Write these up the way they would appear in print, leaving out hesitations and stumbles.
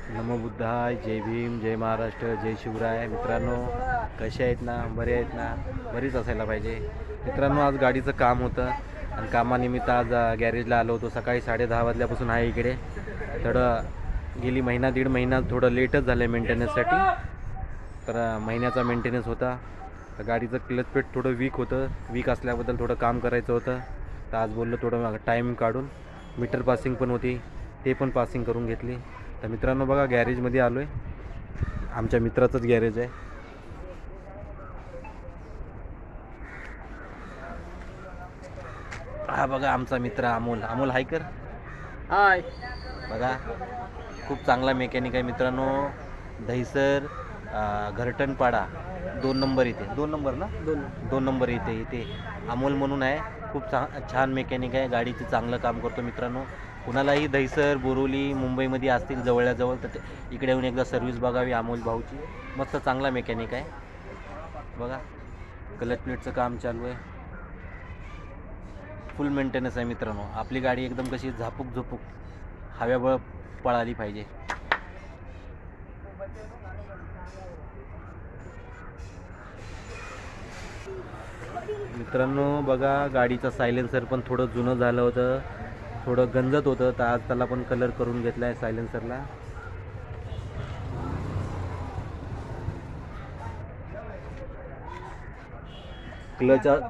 नमो बुद्धाय, जय भीम, जय महाराष्ट्र, जय शिवराय. मित्रांनो, कसे आहेत ना? बरे आहेत ना? बरीच असायला पाहिजे. मित्रांनो, आज गाडीचं काम होतं आणि कामानिमित्त आज गॅरेजला आलो होतो. सकाळी 10:30 वाजल्यापासून आहे इकडे. थोडं गेली दीड महिना थोडं लेटच झालं आहे मेंटेनन्ससाठी. तर महिन्याचा मेंटेनन्स होता. तर गाडीचं क्लच पेट थोडं वीक होतं. वीक असल्याबद्दल थोडं काम करायचं होतं. तर आज बोललो थोडं टाईम काढून. मीटर पासिंग पण होती, ते पण पासिंग करून घेतली. तर मित्रांनो बघा, गॅरेजमध्ये आलो आहे. आमच्या मित्राचंच गॅरेज आहे. हा बघा आमचा मित्र अमोल. अमोल हाय कर. हाय. बघा, खूप चांगला मेकॅनिक आहे मित्रांनो. दहिसर घरटणपाडा 2 नंबर इथे. 2 नंबर ना? 2 नंबर इथे अमोल म्हणून आहे. खूप छान मेकॅनिक आहे. गाडीचं चांगलं काम करतो मित्रांनो. कुणालाही दहिसर, बोरिवली, मुंबईमध्ये असतील जवळच्या जवळ तर इकडे येऊन एकदा सर्व्हिस बघावी अमोल भाऊची. मस्त चांगला मेकॅनिक आहे. बघा, क्लच प्लेटचं काम चालू आहे. फुल मेंटेनन्स आहे मित्रांनो. आपली गाडी एकदम कशी झापूक हव्याबळ पळाली पाहिजे. मित्रांनो बघा, गाडीचा सायलेन्सर पण थोडं जुनं झालं होतं, थोडं गंजत होतं. तर आज त्याला पण कलर करून घेतला आहे सायलेन्सरला.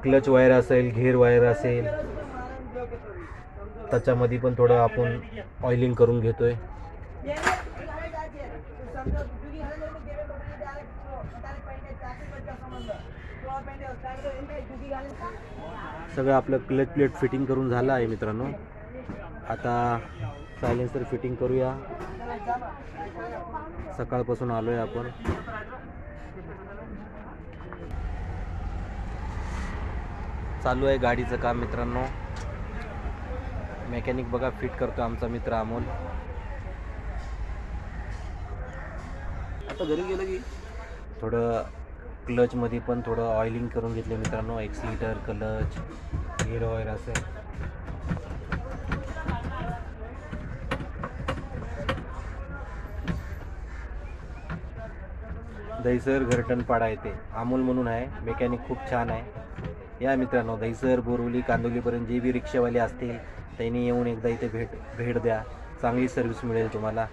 क्लच वायर असेल, घेर वायर असेल, त्याच्यामध्ये पण थोडं आपण ऑइलिंग करून घेतोय. सगळं आपलं क्लच प्लेट फिटिंग करून झालं आहे मित्रांनो. आता सायलेन्सर फिटिंग करूया. सकाळपासून आलोय आपण. चालू आहे गाडीचं काम मित्रांनो. मेकॅनिक बघा फिट करतो आमचा मित्र अमोल. आता घरी गेलं की थोडं क्लचमध्ये पण थोडं ऑइलिंग करून घेतले मित्रांनो. एक्सिलेटर, क्लच, गिअर ऑइल असेल. दहिसर घरटणपाडा येते अमोल म्हणून आहे. मेकॅनिक खूप छान आहे. या मित्रांनो, दहिसर, बोरिवली, कांदिवलीपर्यंत जे बी रिक्षावाले असतील त्यांनी येऊन एकदा इथे भेट द्या. चांगली सर्व्हिस मिळेल तुम्हाला.